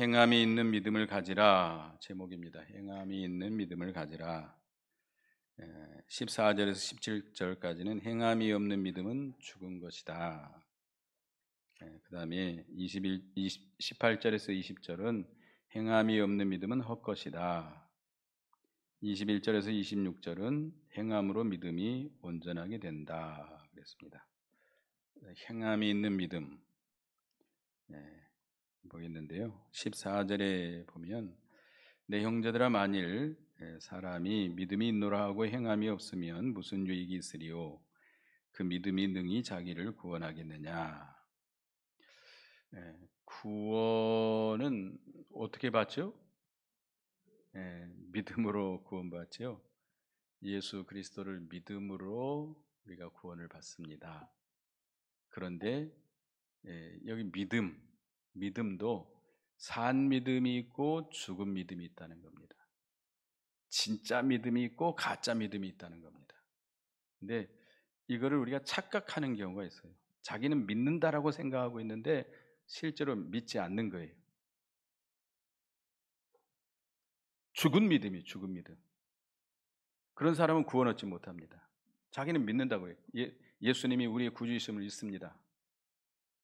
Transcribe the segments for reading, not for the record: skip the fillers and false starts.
행함이 있는 믿음을 가지라 제목입니다. 행함이 있는 믿음을 가지라. 14절에서 17절까지는 행함이 없는 믿음은 죽은 것이다. 그 다음에 18절에서 20절은 행함이 없는 믿음은 헛것이다. 21절에서 26절은 행함으로 믿음이 온전하게 된다. 그랬습니다. 행함이 있는 믿음 보이는데요. 14절에 보면 내 형제들아 만일 사람이 믿음이 있노라 하고 행함이 없으면 무슨 유익이 있으리요? 그 믿음이 능히 자기를 구원하겠느냐? 구원은 어떻게 받죠? 믿음으로 구원받죠. 예수 그리스도를 믿음으로 우리가 구원을 받습니다. 그런데 여기 믿음도 산 믿음이 있고 죽은 믿음이 있다는 겁니다. 진짜 믿음이 있고 가짜 믿음이 있다는 겁니다. 근데 이거를 우리가 착각하는 경우가 있어요. 자기는 믿는다라고 생각하고 있는데 실제로 믿지 않는 거예요. 죽은 믿음이 죽은 믿음. 그런 사람은 구원 얻지 못합니다. 자기는 믿는다고 해요. 예수님이 우리의 구주이심을 믿습니다.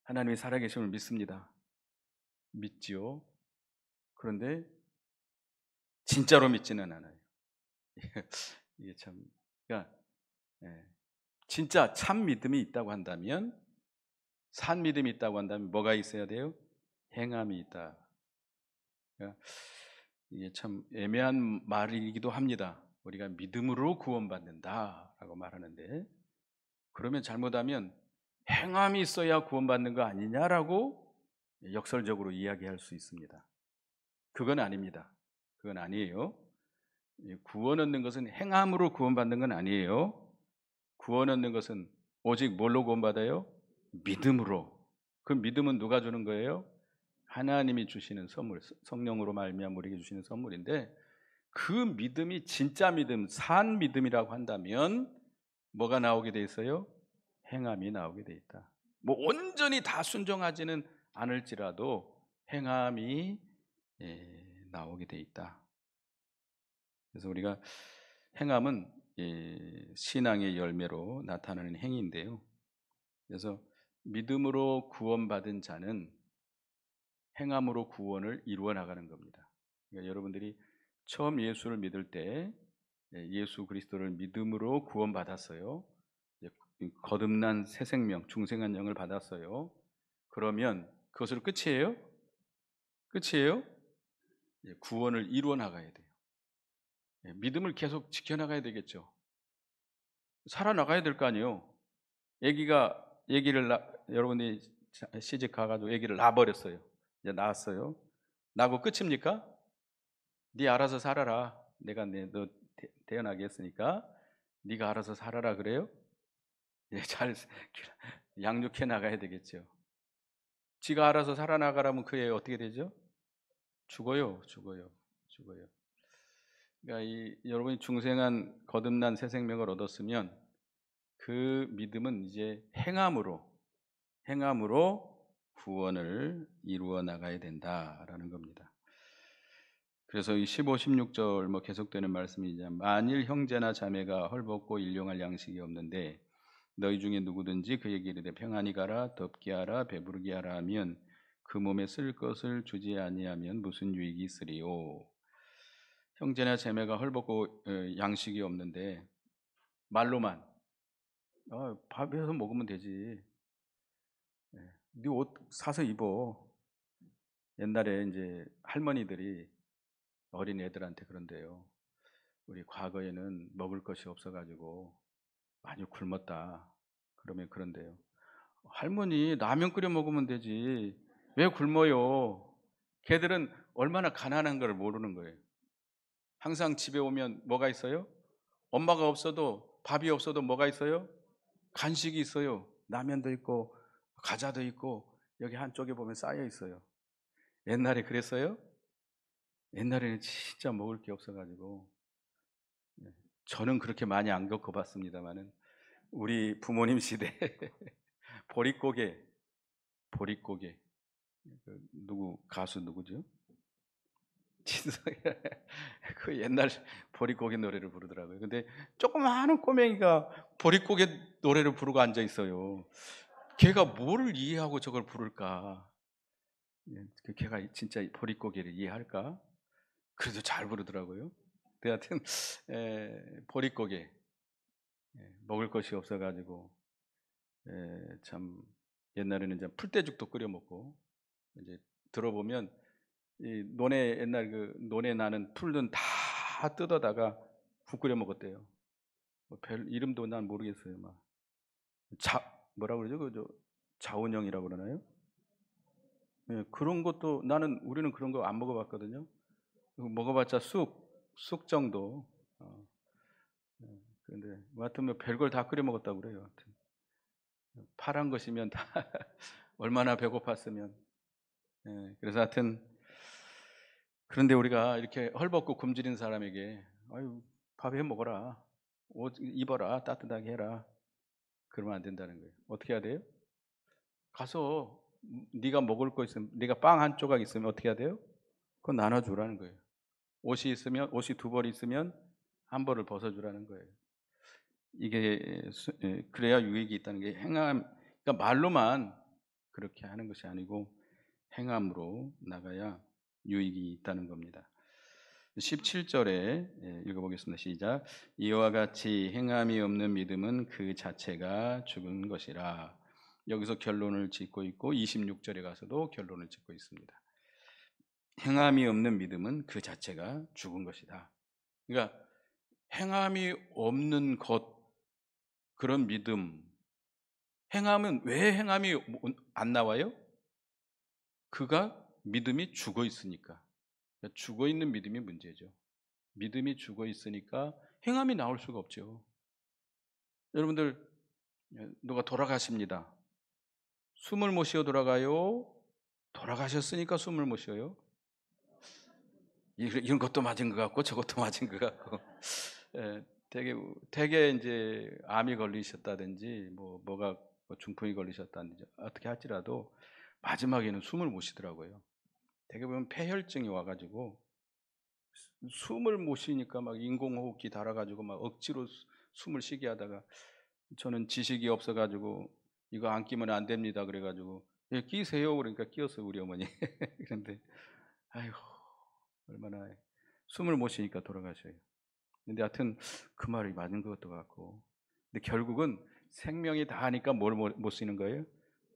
하나님이 살아계심을 믿습니다. 믿지요. 그런데 진짜로 믿지는 않아요. 이게 참, 그러니까 진짜 참 믿음이 있다고 한다면, 산 믿음이 있다고 한다면 뭐가 있어야 돼요? 행함이 있다. 그러니까 이게 참 애매한 말이기도 합니다. 우리가 믿음으로 구원받는다라고 말하는데, 그러면 잘못하면 행함이 있어야 구원받는 거 아니냐라고 역설적으로 이야기할 수 있습니다. 그건 아닙니다. 그건 아니에요. 구원 얻는 것은 행함으로 구원받는 건 아니에요. 구원 얻는 것은 오직 뭘로 구원받아요? 믿음으로. 그 믿음은 누가 주는 거예요? 하나님이 주시는 선물, 성령으로 말미암아 우리에게 주시는 선물인데, 그 믿음이 진짜 믿음, 산 믿음이라고 한다면 뭐가 나오게 돼 있어요? 행함이 나오게 돼 있다. 뭐 온전히 다 순종하지는 않을지라도 행함이 나오게 돼 있다. 그래서 우리가 행함은 신앙의 열매로 나타나는 행위인데요. 그래서 믿음으로 구원받은 자는 행함으로 구원을 이루어 나가는 겁니다. 그러니까 여러분들이 처음 예수를 믿을 때 예수 그리스도를 믿음으로 구원받았어요. 거듭난 새 생명, 중생한 영을 받았어요. 그러면 그것으로 끝이에요? 끝이에요? 구원을 이루어 나가야 돼요. 믿음을 계속 지켜나가야 되겠죠. 살아나가야 될 거 아니에요. 여러분이 시집 가가지고 아기를 낳아버렸어요. 이제 낳았어요. 낳고 끝입니까? 네 알아서 살아라. 내가 너 태어나게 했으니까 네가 알아서 살아라 그래요? 잘 양육해 나가야 되겠죠. 지가 알아서 살아나가라면 그 애 어떻게 되죠? 죽어요. 그러니까 여러분이 중생한 거듭난 새 생명을 얻었으면 그 믿음은 이제 행함으로 구원을 이루어 나가야 된다라는 겁니다. 그래서 이 15, 16절 뭐 계속되는 말씀이자 만일 형제나 자매가 헐벗고 일용할 양식이 없는데 너희 중에 누구든지 그에게 이르되 평안히 가라 덥게 하라 배부르게 하라 하면 그 몸에 쓸 것을 주지 아니하면 무슨 유익이 있으리요. 형제나 자매가 헐벗고 양식이 없는데 말로만 밥에서 먹으면 되지. 네 옷 사서 입어. 옛날에 이제 할머니들이 어린 애들한테 그런데요. 우리 과거에는 먹을 것이 없어가지고 많이 굶었다. 그러면 그런데요. 할머니 라면 끓여 먹으면 되지. 왜 굶어요? 걔들은 얼마나 가난한 걸 모르는 거예요. 항상 집에 오면 뭐가 있어요? 엄마가 없어도 밥이 없어도 뭐가 있어요? 간식이 있어요. 라면도 있고 과자도 있고 여기 한쪽에 보면 쌓여 있어요. 옛날에 그랬어요? 옛날에는 진짜 먹을 게 없어가지고 저는 그렇게 많이 안 겪어봤습니다만은 우리 부모님 시대 보릿고개 누구 가수 누구죠? 진석이 그 옛날 보릿고개 노래를 부르더라고요. 근데 조그마한 꼬맹이가 보릿고개 노래를 부르고 앉아 있어요. 걔가 뭐를 이해하고 저걸 부를까? 예, 그 걔가 진짜 보릿고개를 이해할까? 그래도 잘 부르더라고요. 근데 하여튼 보릿고개, 먹을 것이 없어가지고 참 옛날에는 이제 풀떼죽도 끓여 먹고, 이제 들어보면 이 논에, 옛날 그 논에 나는 풀은 다 뜯어다가 국 끓여 먹었대요. 별 이름도 난 모르겠어요. 막 뭐라 그러죠? 그저 자원형이라고 그러나요? 예, 그런 것도 우리는 그런 거 안 먹어봤거든요. 먹어봤자 쑥 정도. 예, 그런데 뭐 하여튼 뭐 별걸 다 끓여 먹었다고 그래요. 하여튼 파란 것이면 다 얼마나 배고팠으면. 예, 그래서 하여튼 그런데 우리가 이렇게 헐벗고 굶주린 사람에게 아유 밥 해 먹어라, 옷 입어라, 따뜻하게 해라, 그러면 안 된다는 거예요. 어떻게 해야 돼요? 가서 네가 먹을 거 있으면, 네가 빵 한 조각 있으면 어떻게 해야 돼요? 그건 나눠주라는 거예요. 옷이 두 벌 있으면 한 벌을 벗어주라는 거예요. 이게 그래야 유익이 있다는 게, 그러니까 말로만 그렇게 하는 것이 아니고 행함으로 나가야 유익이 있다는 겁니다. 17절에 읽어보겠습니다. 시작. 이와 같이 행함이 없는 믿음은 그 자체가 죽은 것이라. 여기서 결론을 짓고 있고 26절에 가서도 결론을 짓고 있습니다. 행함이 없는 믿음은 그 자체가 죽은 것이다. 그러니까 행함이 없는 것, 그런 믿음, 행함은 왜 행함이 안 나와요? 그가 믿음이 죽어 있으니까. 죽어 있는 믿음이 문제죠. 믿음이 죽어 있으니까 행함이 나올 수가 없죠. 여러분들, 누가 돌아가십니다. 숨을 못 쉬어 돌아가요? 돌아가셨으니까 숨을 못 쉬어요? 이런 것도 맞은 것 같고 저것도 맞은 것 같고. 예, 되게 이제 암이 걸리셨다든지 뭐가 중풍이 걸리셨다든지 어떻게 할지라도 마지막에는 숨을 못 쉬더라고요. 되게 보면 폐혈증이 와가지고 숨을 못 쉬니까 막 인공호흡기 달아가지고 막 억지로 숨을 쉬게 하다가, 저는 지식이 없어가지고 이거 안 끼면 안 됩니다 그래가지고 예, 끼세요 그러니까 끼었어요, 우리 어머니. 그런데 아이고 얼마나 숨을 못 쉬니까 돌아가셔요. 근데 하여튼 그 말이 맞는 것도 같고, 근데 결국은 생명이 다 하니까 뭘 못 쉬는 거예요?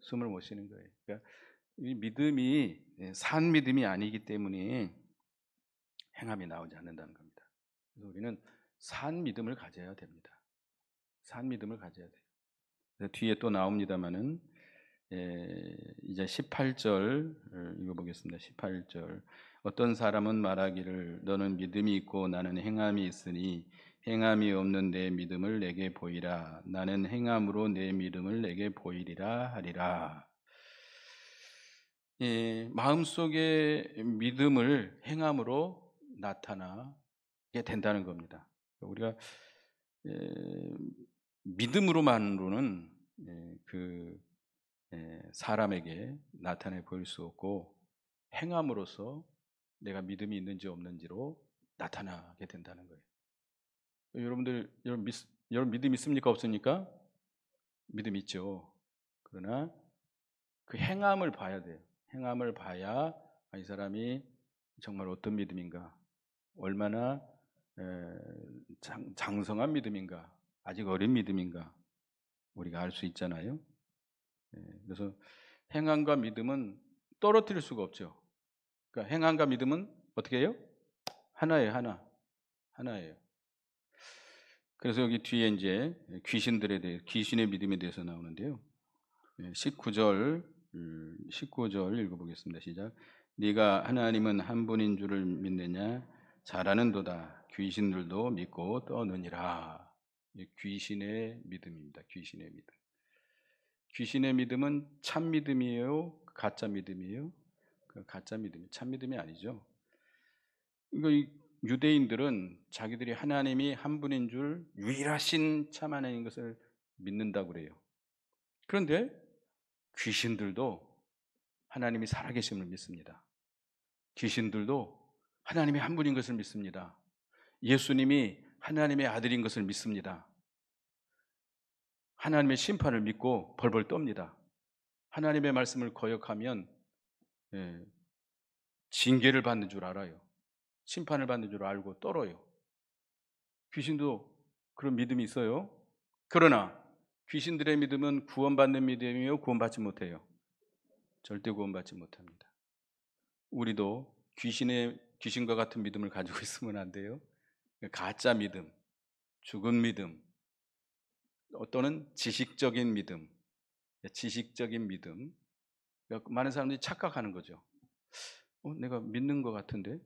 숨을 못 쉬는 거예요. 그러니까 이 믿음이 산 믿음이 아니기 때문에 행함이 나오지 않는다는 겁니다. 그래서 우리는 산 믿음을 가져야 됩니다. 산 믿음을 가져야 돼요. 뒤에 또 나옵니다만은 이제 18절 읽어보겠습니다. 18절. 어떤 사람은 말하기를 너는 믿음이 있고 나는 행함이 있으니 행함이 없는 내 믿음을 내게 보이라. 나는 행함으로 내 믿음을 내게 보이리라 하리라. 마음속의 믿음을 행함으로 나타나게 된다는 겁니다. 우리가 믿음으로만으로는 사람에게 나타내 보일 수 없고, 행함으로써 내가 믿음이 있는지 없는지로 나타나게 된다는 거예요. 여러분 믿음 있습니까 없습니까? 믿음 있죠. 그러나 그 행함을 봐야 돼요. 행함을 봐야 이 사람이 정말 어떤 믿음인가, 얼마나 장성한 믿음인가, 아직 어린 믿음인가 우리가 알 수 있잖아요. 그래서 행함과 믿음은 떨어뜨릴 수가 없죠. 그러니까 행함과 믿음은 어떻게 해요? 하나예요, 하나예요. 그래서 여기 뒤에 이제 귀신의 믿음에 대해서 나오는데요. 19절 읽어보겠습니다. 시작. 네가 하나님은 한 분인 줄을 믿느냐? 잘하는도다. 귀신들도 믿고 떠느니라. 귀신의 믿음입니다. 귀신의 믿음. 귀신의 믿음은 참 믿음이에요? 가짜 믿음이에요? 가짜 믿음이 참 믿음이 아니죠. 이 유대인들은 자기들이 하나님이 한 분인 줄, 유일하신 참 하나님인 것을 믿는다고 그래요. 그런데 귀신들도 하나님이 살아계심을 믿습니다. 귀신들도 하나님이 한 분인 것을 믿습니다. 예수님이 하나님의 아들인 것을 믿습니다. 하나님의 심판을 믿고 벌벌 떱니다. 하나님의 말씀을 거역하면 징계를 받는 줄 알아요. 심판을 받는 줄 알고 떨어요. 귀신도 그런 믿음이 있어요. 그러나 귀신들의 믿음은 구원받는 믿음이요, 구원받지 못해요. 절대 구원받지 못합니다. 우리도 귀신과 같은 믿음을 가지고 있으면 안 돼요. 가짜 믿음, 죽은 믿음, 또는 지식적인 믿음. 많은 사람들이 착각하는 거죠. 내가 믿는 것 같은데,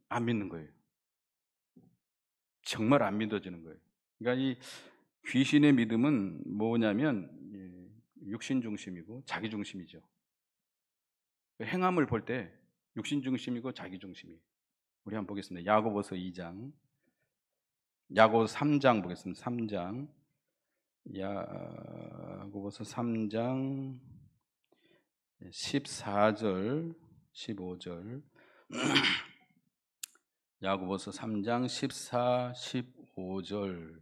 안 믿는 거예요. 정말 안 믿어지는 거예요. 그러니까 이 귀신의 믿음은 뭐냐면 육신 중심이고 자기 중심이죠. 행함을 볼 때 육신 중심이고 자기 중심이에요. 우리 한번 보겠습니다. 야고보서 2장, 야고보서 3장 보겠습니다. 3장, 야고보서 3장 14절 15절 야고보서 3장 14, 15절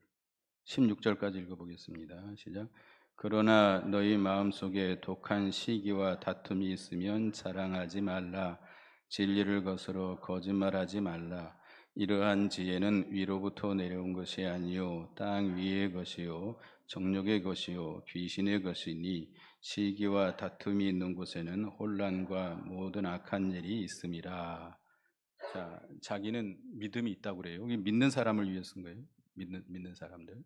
16절까지 읽어보겠습니다. 시작. 그러나 너희 마음속에 독한 시기와 다툼이 있으면 자랑하지 말라. 진리를 거스러 거짓말하지 말라. 이러한 지혜는 위로부터 내려온 것이 아니요 땅 위의 것이요 정욕의 것이요 귀신의 것이니 시기와 다툼이 있는 곳에는 혼란과 모든 악한 일이 있음이라. 자, 자기는 믿음이 있다고 그래요. 여기 믿는 사람을 위해 쓴 거예요. 믿는 사람들.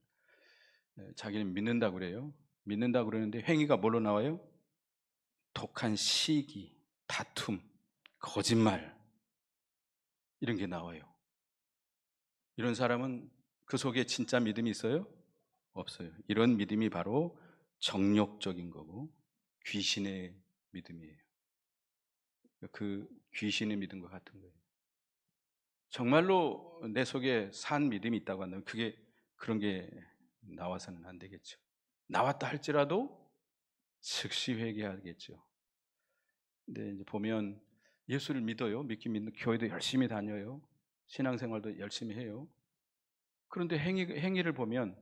자기는 믿는다고 그래요. 믿는다고 그러는데 행위가 뭘로 나와요? 독한 시기, 다툼, 거짓말, 이런 게 나와요. 이런 사람은 그 속에 진짜 믿음이 있어요? 없어요. 이런 믿음이 바로 정욕적인 거고 귀신의 믿음이에요. 그 귀신의 믿음과 같은 거예요. 정말로 내 속에 산 믿음이 있다고 한다면 그런 게 나와서는 안 되겠죠. 나왔다 할지라도 즉시 회개하겠죠. 근데 이제 보면 예수를 믿어요. 믿는 교회도 열심히 다녀요. 신앙생활도 열심히 해요. 그런데 행위를 보면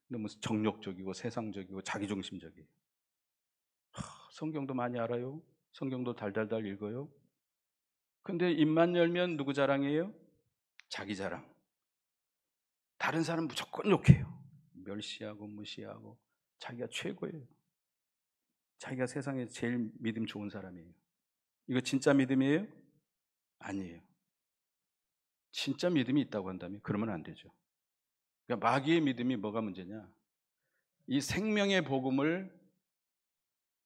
너무 정욕적이고 세상적이고 자기중심적이에요. 성경도 많이 알아요. 성경도 달달달 읽어요. 근데 입만 열면 누구 자랑이에요? 자기 자랑. 다른 사람 무조건 욕해요. 멸시하고 무시하고 자기가 최고예요. 자기가 세상에 제일 믿음 좋은 사람이에요. 이거 진짜 믿음이에요? 아니에요. 진짜 믿음이 있다고 한다면 그러면 안 되죠. 그러니까 마귀의 믿음이 뭐가 문제냐? 이 생명의 복음을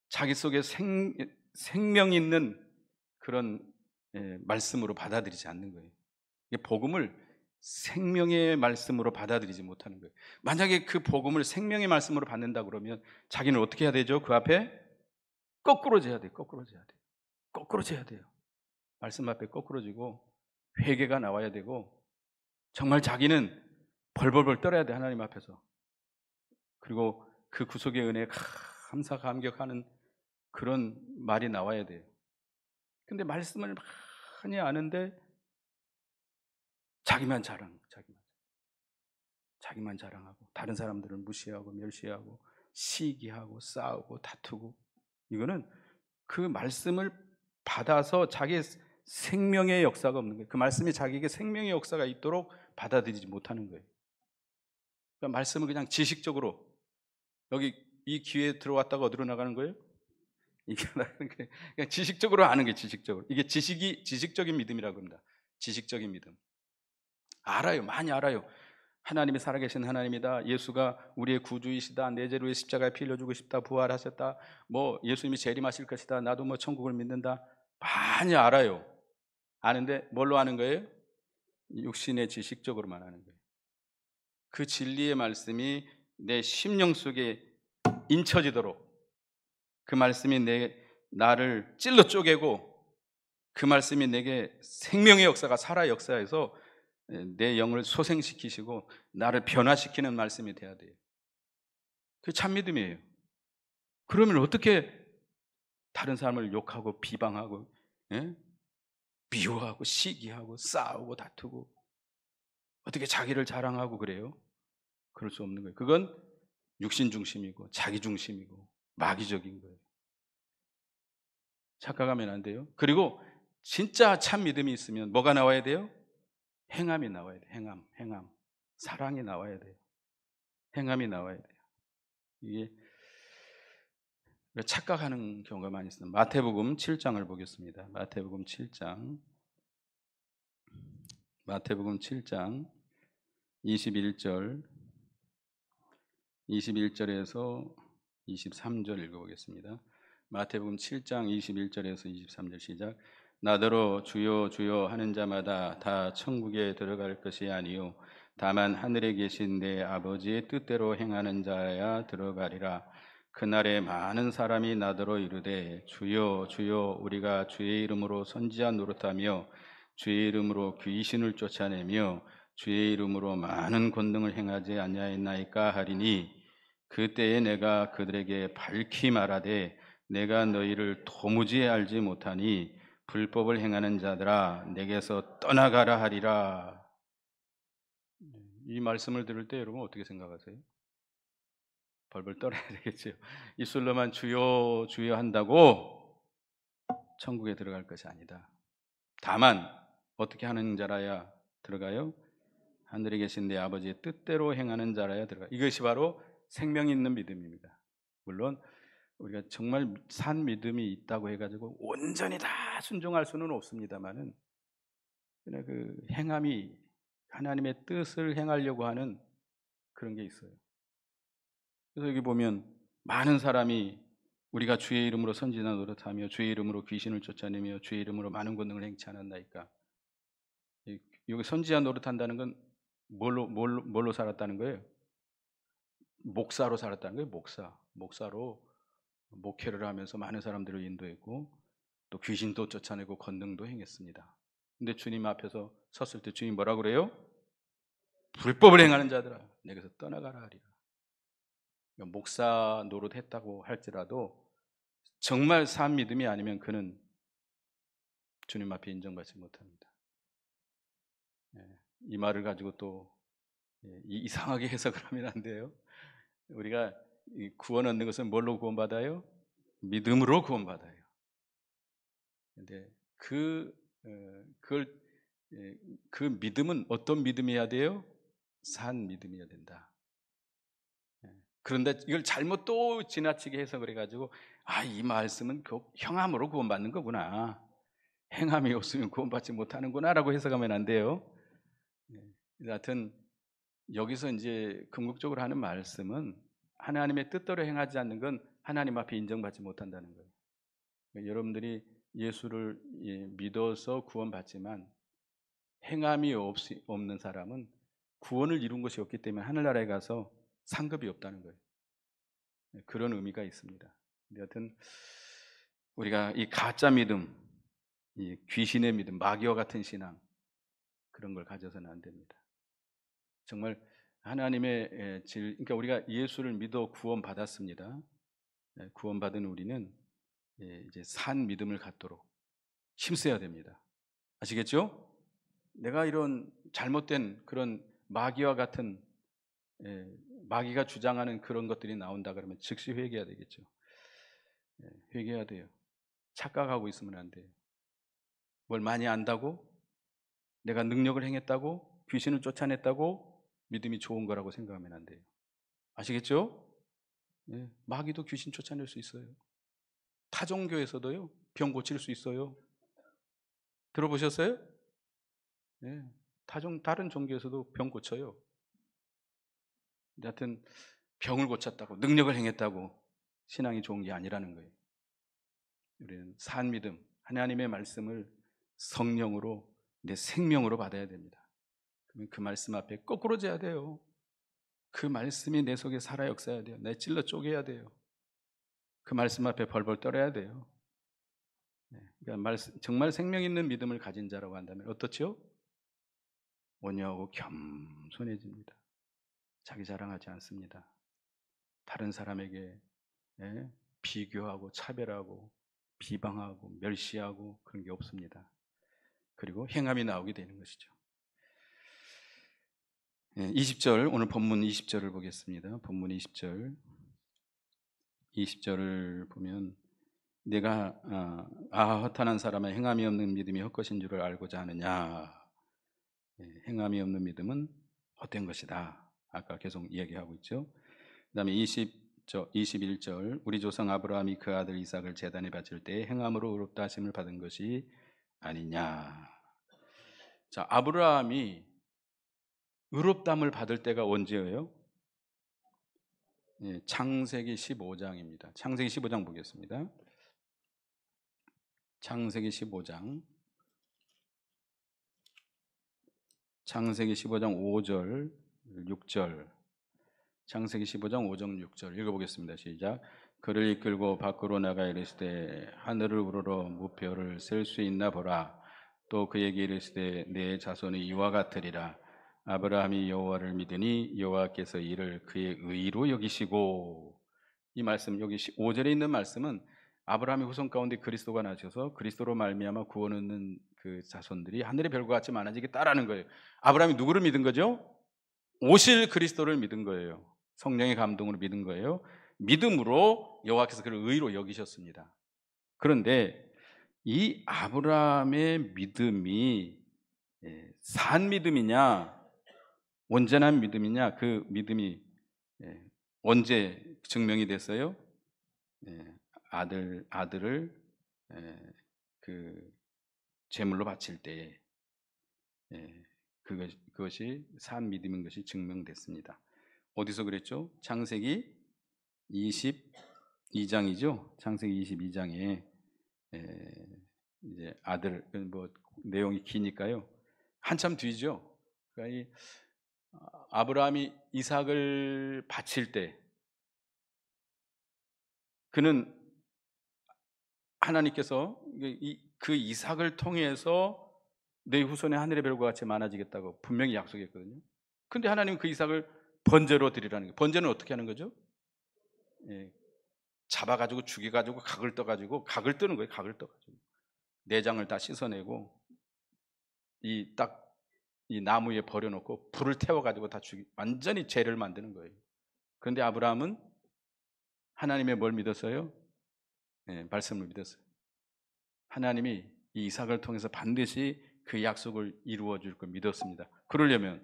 자기 속에 생명 있는 그런 말씀으로 받아들이지 않는 거예요. 복음을 생명의 말씀으로 받아들이지 못하는 거예요. 만약에 그 복음을 생명의 말씀으로 받는다 그러면 자기는 어떻게 해야 되죠? 그 앞에 거꾸로 져야 돼요. 거꾸로 져야 돼요. 말씀 앞에 거꾸로 지고 회개가 나와야 되고 정말 자기는 벌벌벌 떨어야 돼. 하나님 앞에서. 그리고 그 구속의 은혜에 감사 감격하는 그런 말이 나와야 돼요. 근데 말씀을 많이 아는데 자기만 자랑하고 다른 사람들은 무시하고 멸시하고 시기하고 싸우고 다투고, 이거는 그 말씀을 받아서 자기의 생명의 역사가 없는 거예요. 그 말씀이 자기에게 생명의 역사가 있도록 받아들이지 못하는 거예요. 그러니까 말씀을 그냥 지식적으로, 여기 이 귀에 들어왔다가 어디로 나가는 거예요? 이게 나가는 게 그냥 지식적으로 아는 게 지식적으로. 이게 지식적인 믿음이라고 합니다. 지식적인 믿음. 알아요. 많이 알아요. 하나님이 살아계신 하나님이다. 예수가 우리의 구주이시다. 내 죄를 위해 십자가에 피 흘려주고 싶다. 부활하셨다. 예수님이 재림하실 것이다. 나도 천국을 믿는다. 많이 알아요. 아는데 뭘로 아는 거예요? 육신의 지식적으로만 아는 거예요. 그 진리의 말씀이 내 심령 속에 인쳐지도록, 그 말씀이 나를 찔러 쪼개고, 그 말씀이 내게 생명의 역사가 살아 역사해서 내 영을 소생시키시고 나를 변화시키는 말씀이 돼야 돼요. 그게 참 믿음이에요. 그러면 어떻게 다른 사람을 욕하고 비방하고, 예? 미워하고 시기하고 싸우고 다투고 어떻게 자기를 자랑하고 그래요? 그럴 수 없는 거예요. 그건 육신 중심이고 자기 중심이고 마귀적인 거예요. 착각하면 안 돼요. 그리고 진짜 참 믿음이 있으면 뭐가 나와야 돼요? 행함이 나와야 돼요. 행함. 사랑이 나와야 돼요. 행함이 나와야 돼요. 이게 착각하는 경우가 많이 있습니다. 마태복음 7장을 보겠습니다. 마태복음 7장 21절 21절에서 23절 읽어보겠습니다. 마태복음 7장 21절에서 23절 시작. 나더러 주여 주여 하는 자마다 다 천국에 들어갈 것이 아니요 다만 하늘에 계신 내 아버지의 뜻대로 행하는 자야 들어가리라. 그날에 많은 사람이 나더러 이르되 주여 주여 우리가 주의 이름으로 선지자 노릇하며 주의 이름으로 귀신을 쫓아내며 주의 이름으로 많은 권능을 행하지 아니하였나이까 하리니 그때에 내가 그들에게 밝히 말하되 내가 너희를 도무지 알지 못하니 불법을 행하는 자들아 내게서 떠나가라 하리라. 이 말씀을 들을 때 여러분 어떻게 생각하세요? 벌벌 떨어야 되겠죠. 입술로만 주여 주여 한다고 천국에 들어갈 것이 아니다. 다만 어떻게 하는 자라야 들어가요? 하늘에 계신 내 아버지의 뜻대로 행하는 자라야 들어가. 이것이 바로 생명 있는 믿음입니다. 물론 우리가 정말 산 믿음이 있다고 해가지고 온전히 다 순종할 수는 없습니다만은 그냥 그 행함이 하나님의 뜻을 행하려고 하는 그런 게 있어요. 그래서 여기 보면 많은 사람이 우리가 주의 이름으로 선지자 노릇하며 주의 이름으로 귀신을 쫓아내며 주의 이름으로 많은 권능을 행치 않았나이까. 여기 선지자 노릇한다는 건 뭘로 살았다는 거예요? 목사로 살았다는 거예요. 목사로 목회를 하면서 많은 사람들을 인도했고 또 귀신도 쫓아내고 권능도 행했습니다. 근데 주님 앞에서 섰을 때 주님 뭐라고 그래요? 불법을 행하는 자들아 내게서 떠나가라 하리라. 목사 노릇했다고 할지라도 정말 산 믿음이 아니면 그는 주님 앞에 인정받지 못합니다. 이 말을 가지고 또 이상하게 해석을 하면 안 돼요. 우리가 구원 얻는 것은 뭘로 구원받아요? 믿음으로 구원받아요. 근데 그 믿음은 어떤 믿음이어야 돼요? 산 믿음이어야 된다. 그런데 이걸 잘못 또 지나치게 해석을 해가지고 이 말씀은 형함으로 구원받는 거구나. 행함이 없으면 구원받지 못하는구나 라고 해석하면 안 돼요. 하여튼 여기서 이제 궁극적으로 하는 말씀은 하나님의 뜻대로 행하지 않는 건 하나님 앞에 인정받지 못한다는 거예요. 여러분들이 예수를 믿어서 구원받지만 행함이 없는 사람은 구원을 이룬 것이 없기 때문에 하늘나라에 가서 상급이 없다는 거예요. 그런 의미가 있습니다. 여하튼 우리가 이 가짜 믿음, 이 귀신의 믿음, 마귀와 같은 신앙 그런 걸 가져서는 안 됩니다. 정말 하나님의 그러니까 우리가 예수를 믿어 구원받았습니다. 구원받은 우리는 이제 산 믿음을 갖도록 힘써야 됩니다. 아시겠죠? 내가 이런 잘못된 그런 마귀와 같은 마귀가 주장하는 그런 것들이 나온다 그러면 즉시 회개해야 되겠죠. 회개해야 돼요. 착각하고 있으면 안 돼요. 뭘 많이 안다고 내가 능력을 행했다고 귀신을 쫓아냈다고 믿음이 좋은 거라고 생각하면 안 돼요. 아시겠죠? 마귀도 귀신 쫓아낼 수 있어요. 타종교에서도요 병 고칠 수 있어요. 들어보셨어요? 다른 종교에서도 병 고쳐요. 하여튼 병을 고쳤다고 능력을 행했다고 신앙이 좋은 게 아니라는 거예요. 우리는 산 믿음, 하나님의 말씀을 성령으로 내 생명으로 받아야 됩니다. 그러면 그 말씀 앞에 거꾸로 져야 돼요. 그 말씀이 내 속에 살아 역사해야 돼요. 내 찔러 쪼개야 돼요. 그 말씀 앞에 벌벌 떨어야 돼요. 그러니까 정말 생명 있는 믿음을 가진 자라고 한다면 어떻죠? 온유하고 겸손해집니다. 자기 자랑하지 않습니다. 다른 사람에게 비교하고 차별하고 비방하고 멸시하고 그런 게 없습니다. 그리고 행함이 나오게 되는 것이죠. 20절, 오늘 본문 20절을 보겠습니다. 본문 20절. 20절을 보면 내가 허탄한 사람의 행함이 없는 믿음이 헛것인 줄을 알고자 하느냐. 행함이 없는 믿음은 헛된 것이다. 아까 계속 이야기하고 있죠. 그 다음에 21절 우리 조상 아브라함이 그 아들 이삭을 제단에 바칠 때 행함으로 의롭다 하심을 받은 것이 아니냐. 자, 아브라함이 의롭담을 받을 때가 언제예요? 창세기 15장입니다. 창세기 15장 보겠습니다. 창세기 15장 5절 6절 창세기 15장 5절 6절 읽어보겠습니다. 시작. 그를 이끌고 밖으로 나가 이르시되 하늘을 우러러 무표를 셀 수 있나 보라. 또 그에게 이르시되 내 자손이 이와 같으리라. 아브라함이 여호와를 믿으니 여호와께서 이를 그의 의로 여기시고. 이 말씀, 여기 5절에 있는 말씀은 아브라함의 후손 가운데 그리스도가 나셔서 그리스도로 말미암아 구원 얻는 그 자손들이 하늘의 별과 같이 많아지겠다라는 거예요. 아브라함이 누구를 믿은 거죠? 오실 그리스도를 믿은 거예요. 성령의 감동으로 믿은 거예요. 믿음으로 여호와께서 그를 의로 여기셨습니다. 그런데 이 아브라함의 믿음이 산 믿음이냐 온전한 믿음이냐, 그 믿음이 언제 증명이 됐어요? 아들을 그 제물로 바칠 때 그것이 산 믿음인 것이 증명됐습니다. 어디서 그랬죠? 창세기 22장이죠. 창세기 22장에 이제 아들, 뭐 내용이 기니까요. 한참 뒤죠. 그러니까 이 아브라함이 이삭을 바칠 때 그는 하나님께서 그 이삭을 통해서 내 후손의 하늘의 별과 같이 많아지겠다고 분명히 약속했거든요. 근데 하나님은 그 이삭을 번제로 드리라는 거예요. 번제는 어떻게 하는 거죠? 잡아가지고 죽여가지고 각을 떠가지고 각을 뜨는 거예요. 각을 떠가지고 내장을 다 씻어내고 이 나무에 버려놓고 불을 태워가지고 다 완전히 죄를 만드는 거예요. 그런데 아브라함은 하나님의 뭘 믿었어요? 말씀을 믿었어요. 하나님이 이 이삭을 통해서 반드시 그 약속을 이루어 줄 걸 믿었습니다. 그러려면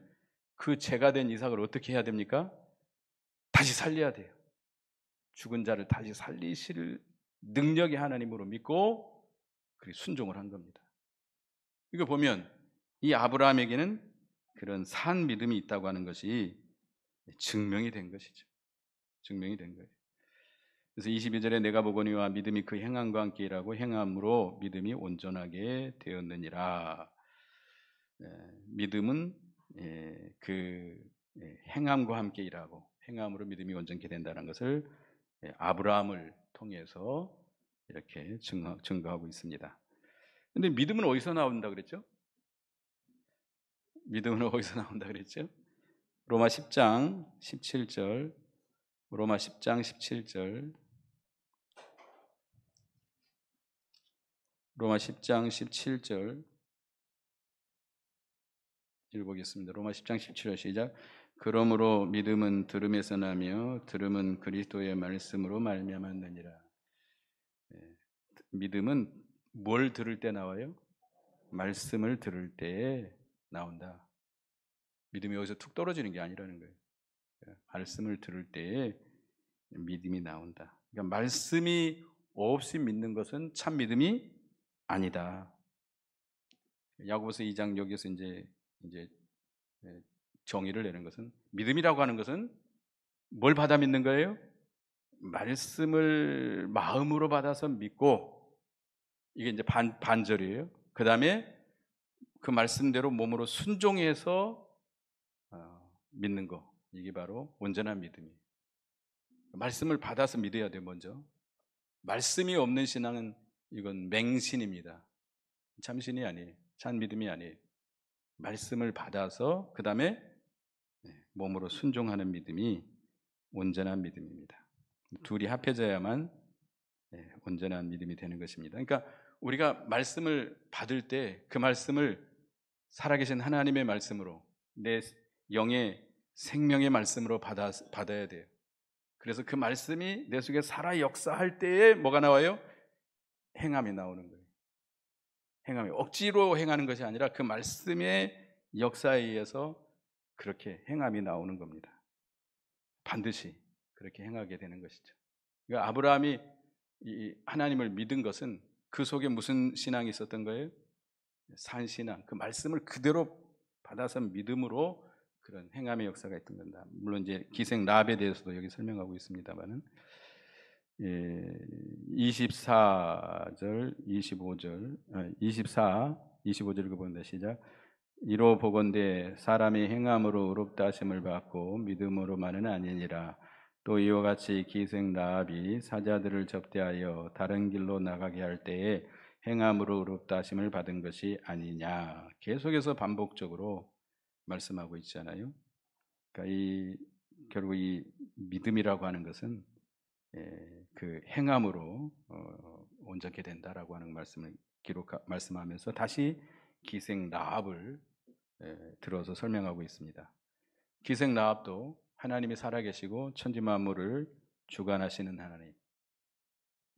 그 죄가 된 이삭을 어떻게 해야 됩니까? 다시 살려야 돼요. 죽은 자를 다시 살리실 능력이 하나님으로 믿고 그리고 순종을 한 겁니다. 이거 보면 이 아브라함에게는 그런 산 믿음이 있다고 하는 것이 증명이 된 것이죠. 증명이 된 거예요. 그래서 22절에 내가 보거니와 믿음이 그 행함과 함께 일하고 행함으로 믿음이 온전하게 되었느니라. 믿음은 그 행함과 함께 일하고 행함으로 믿음이 온전케 된다는 것을 아브라함을 통해서 이렇게 증거하고 있습니다. 근데 믿음은 어디서 나온다 그랬죠? 믿음은 어디서 나온다 그랬죠? 로마 10장 17절 로마 10장 17절 로마 10장 17절 읽어보겠습니다. 로마 10장 17절 시작. 그러므로 믿음은 들음에서 나며 들음은 그리스도의 말씀으로 말미암았느니라. 믿음은 뭘 들을 때 나와요? 말씀을 들을 때 나온다. 믿음이 여기서 툭 떨어지는 게 아니라는 거예요. 말씀을 들을 때 믿음이 나온다. 그러니까 말씀이 없이 믿는 것은 참 믿음이 아니다. 야고보서 2장 여기서 이제 정의를 내는 것은 믿음이라고 하는 것은 뭘 받아 믿는 거예요? 말씀을 마음으로 받아서 믿고 이게 이제 반절이에요. 그 다음에 그 말씀대로 몸으로 순종해서 믿는 거. 이게 바로 온전한 믿음이에요. 말씀을 받아서 믿어야 돼요. 먼저. 말씀이 없는 신앙은 이건 맹신입니다. 참신이 아니에요. 참 믿음이 아니에요. 말씀을 받아서 그 다음에 몸으로 순종하는 믿음이 온전한 믿음입니다. 둘이 합해져야만 온전한 믿음이 되는 것입니다. 그러니까 우리가 말씀을 받을 때 그 말씀을 살아계신 하나님의 말씀으로, 내 영의 생명의 말씀으로 받아야 돼요. 그래서 그 말씀이 내 속에 살아 역사할 때에 뭐가 나와요? 행함이 나오는 거예요. 행함이 억지로 행하는 것이 아니라 그 말씀의 역사에 의해서 그렇게 행함이 나오는 겁니다. 반드시 그렇게 행하게 되는 것이죠. 그러니까 아브라함이 이 하나님을 믿은 것은 그 속에 무슨 신앙이 있었던 거예요? 산신앙, 그 말씀을 그대로 받아서 믿음으로 그런 행함의 역사가 있던 겁니다. 물론 이제 기생 라합에 대해서도 여기 설명하고 있습니다만은 24절, 25절, 24, 25절 읽어본다. 시작. 이로 보건대 사람이 행함으로 의롭다 하심을 받고 믿음으로만은 아니니라. 또 이와 같이 기생 라합이 사자들을 접대하여 다른 길로 나가게 할 때에 행함으로 의롭다 하심을 받은 것이 아니냐. 계속해서 반복적으로 말씀하고 있잖아요. 그러니까 결국 이 믿음이라고 하는 것은 그 행함으로 온전케 된다라고 하는 말씀을 말씀하면서 다시 기생 라합을 들어서 설명하고 있습니다. 기생 라합도 하나님이 살아계시고 천지 만물을 주관하시는 하나님,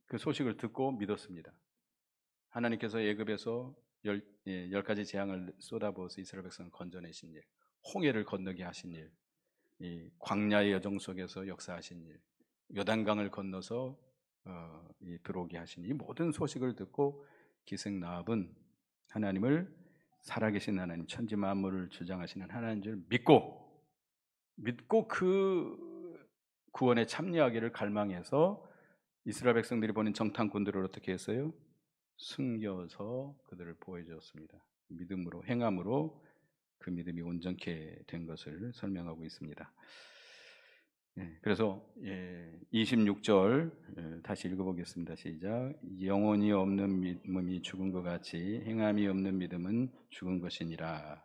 그 소식을 듣고 믿었습니다. 하나님께서 애굽에서 열 가지 재앙을 쏟아부어서 이스라엘 백성을 건져내신 일, 홍해를 건너게 하신 일, 이 광야의 여정 속에서 역사하신 일, 요단강을 건너서 들어오게 하신 이 모든 소식을 듣고 기생 라합은 하나님을 살아계신 하나님, 천지 만물을 주장하시는 하나님인 줄 믿고 그 구원에 참여하기를 갈망해서 이스라엘 백성들이 보낸 정탐꾼들을 어떻게 했어요? 숨겨서 그들을 보여주었습니다. 믿음으로, 행함으로 그 믿음이 온전케 된 것을 설명하고 있습니다. 그래서 26절 다시 읽어보겠습니다. 시작. 영혼이 없는 믿음이 죽은 것 같이 행함이 없는 믿음은 죽은 것이니라.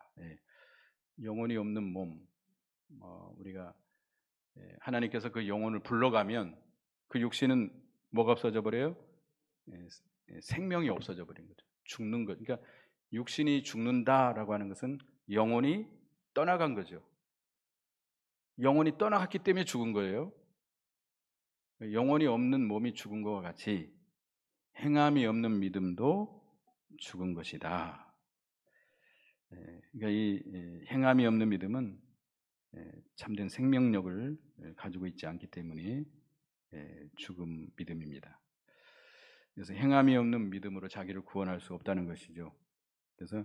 영혼이 없는 몸, 우리가 하나님께서 그 영혼을 불러가면 그 육신은 뭐가 없어져 버려요? 생명이 없어져 버린 거죠. 죽는 것. 그러니까 육신이 죽는다라고 하는 것은 영혼이 떠나간 거죠. 영혼이 떠나갔기 때문에 죽은 거예요. 영혼이 없는 몸이 죽은 것과 같이 행함이 없는 믿음도 죽은 것이다. 그러니까 이 행함이 없는 믿음은 참된 생명력을 가지고 있지 않기 때문에 죽은 믿음입니다. 그래서 행함이 없는 믿음으로 자기를 구원할 수 없다는 것이죠. 그래서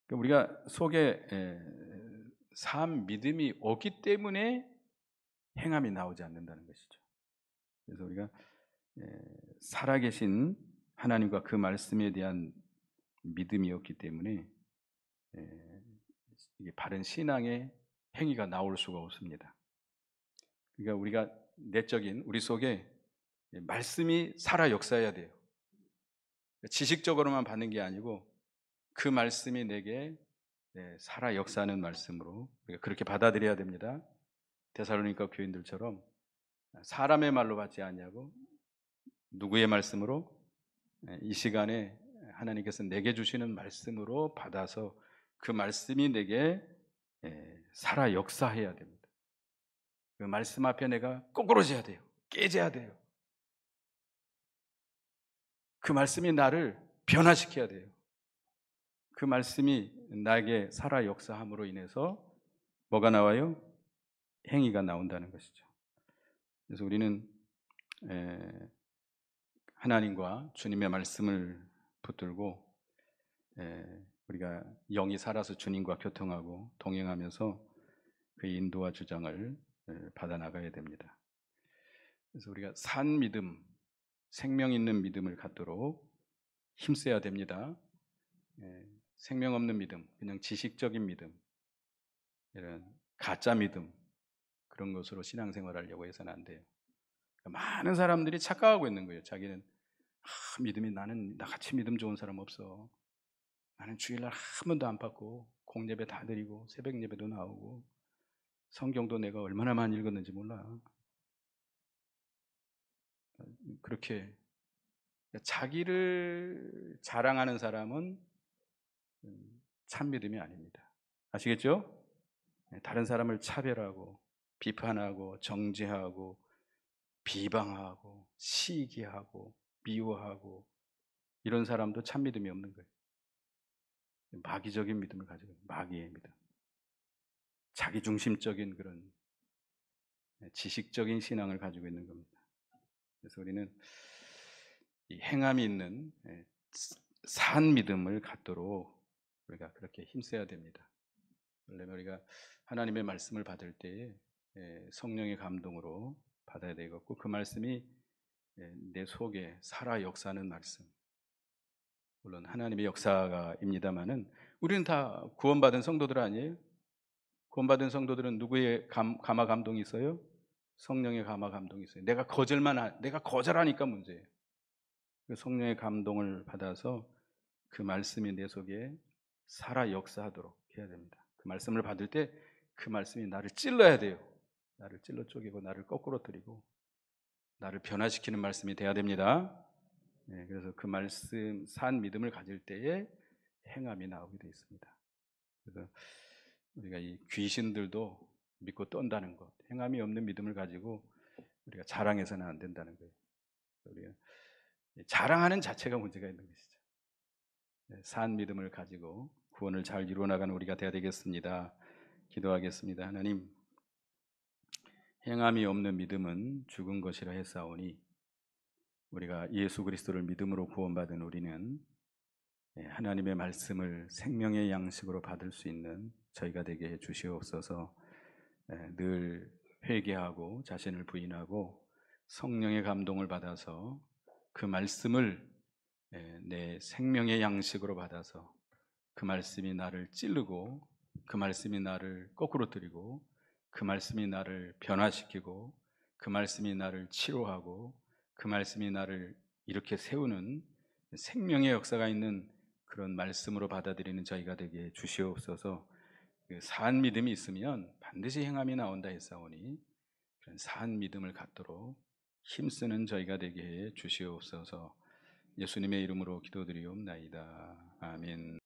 우리가 속에 산 믿음이 없기 때문에 행함이 나오지 않는다는 것이죠. 그래서 우리가 살아계신 하나님과 그 말씀에 대한 믿음이 없기 때문에 이게 바른 신앙의 행위가 나올 수가 없습니다. 그러니까 우리가 내적인 우리 속에 말씀이 살아 역사해야 돼요. 지식적으로만 받는 게 아니고 그 말씀이 내게 살아 역사하는 말씀으로 우리가 그렇게 받아들여야 됩니다. 데살로니가 교인들처럼 사람의 말로 받지 않냐고 누구의 말씀으로? 이 시간에 하나님께서 내게 주시는 말씀으로 받아서 그 말씀이 내게 살아 역사해야 됩니다. 그 말씀 앞에 내가 꼬꾸러져야 돼요. 깨져야 돼요. 그 말씀이 나를 변화시켜야 돼요. 그 말씀이 나에게 살아 역사함으로 인해서 뭐가 나와요? 행위가 나온다는 것이죠. 그래서 우리는 하나님과 주님의 말씀을 붙들고 우리가 영이 살아서 주님과 교통하고 동행하면서 그 인도와 주장을 받아 나가야 됩니다. 그래서 우리가 산 믿음, 생명 있는 믿음을 갖도록 힘써야 됩니다. 생명 없는 믿음, 그냥 지식적인 믿음, 이런 가짜 믿음, 그런 것으로 신앙생활하려고 해서는 안 돼요. 많은 사람들이 착각하고 있는 거예요. 자기는 믿음이 나는 나같이 믿음 좋은 사람 없어. 나는 주일날 한 번도 안 받고 공예배 다 드리고 새벽 예배도 나오고 성경도 내가 얼마나 많이 읽었는지 몰라. 그렇게 자기를 자랑하는 사람은 참 믿음이 아닙니다. 아시겠죠? 다른 사람을 차별하고 비판하고 정죄하고 비방하고 시기하고 미워하고 이런 사람도 참 믿음이 없는 거예요. 마귀적인 믿음을 가지고 있는 마귀의 믿음, 자기중심적인 그런 지식적인 신앙을 가지고 있는 겁니다. 그래서 우리는 이 행함이 있는 산 믿음을 갖도록 우리가 그렇게 힘써야 됩니다. 원래 우리가 하나님의 말씀을 받을 때에 성령의 감동으로 받아야 되겠고, 그 말씀이 내 속에 살아 역사하는 말씀, 물론 하나님의 역사가 입니다마는 우리는 다 구원받은 성도들 아니에요? 구원받은 성도들은 누구의 감화 감동이 있어요? 성령의 감화 감동이 있어요. 내가 거절하니까 문제예요. 그 성령의 감동을 받아서 그 말씀이 내 속에 살아 역사하도록 해야 됩니다. 그 말씀을 받을 때 그 말씀이 나를 찔러야 돼요. 나를 찔러 쪼개고 나를 거꾸로 들이고 나를 변화시키는 말씀이 돼야 됩니다. 그래서 그 말씀 산 믿음을 가질 때에 행함이 나오게 되어 있습니다. 그래서 우리가 이 귀신들도 믿고 떤다는 것, 행함이 없는 믿음을 가지고 우리가 자랑해서는 안 된다는 거예요. 우리가 자랑하는 자체가 문제가 있는 것이죠. 산 믿음을 가지고 구원을 잘 이루어 나가는 우리가 되어야 되겠습니다. 기도하겠습니다. 하나님, 행함이 없는 믿음은 죽은 것이라 했사오니 우리가 예수 그리스도를 믿음으로 구원받은 우리는 하나님의 말씀을 생명의 양식으로 받을 수 있는 저희가 되게 해 주시옵소서. 늘 회개하고 자신을 부인하고 성령의 감동을 받아서 그 말씀을 내 생명의 양식으로 받아서 그 말씀이 나를 찌르고 그 말씀이 나를 거꾸로 들이고 그 말씀이 나를 변화시키고 그 말씀이 나를 치료하고 그 말씀이 나를 이렇게 세우는 생명의 역사가 있는 그런 말씀으로 받아들이는 저희가 되게 주시옵소서. 사한 믿음이 있으면 반드시 행함이 나온다 했사오니 그런 사한 믿음을 갖도록 힘쓰는 저희가 되게 해 주시옵소서. 예수님의 이름으로 기도드리옵나이다. 아멘.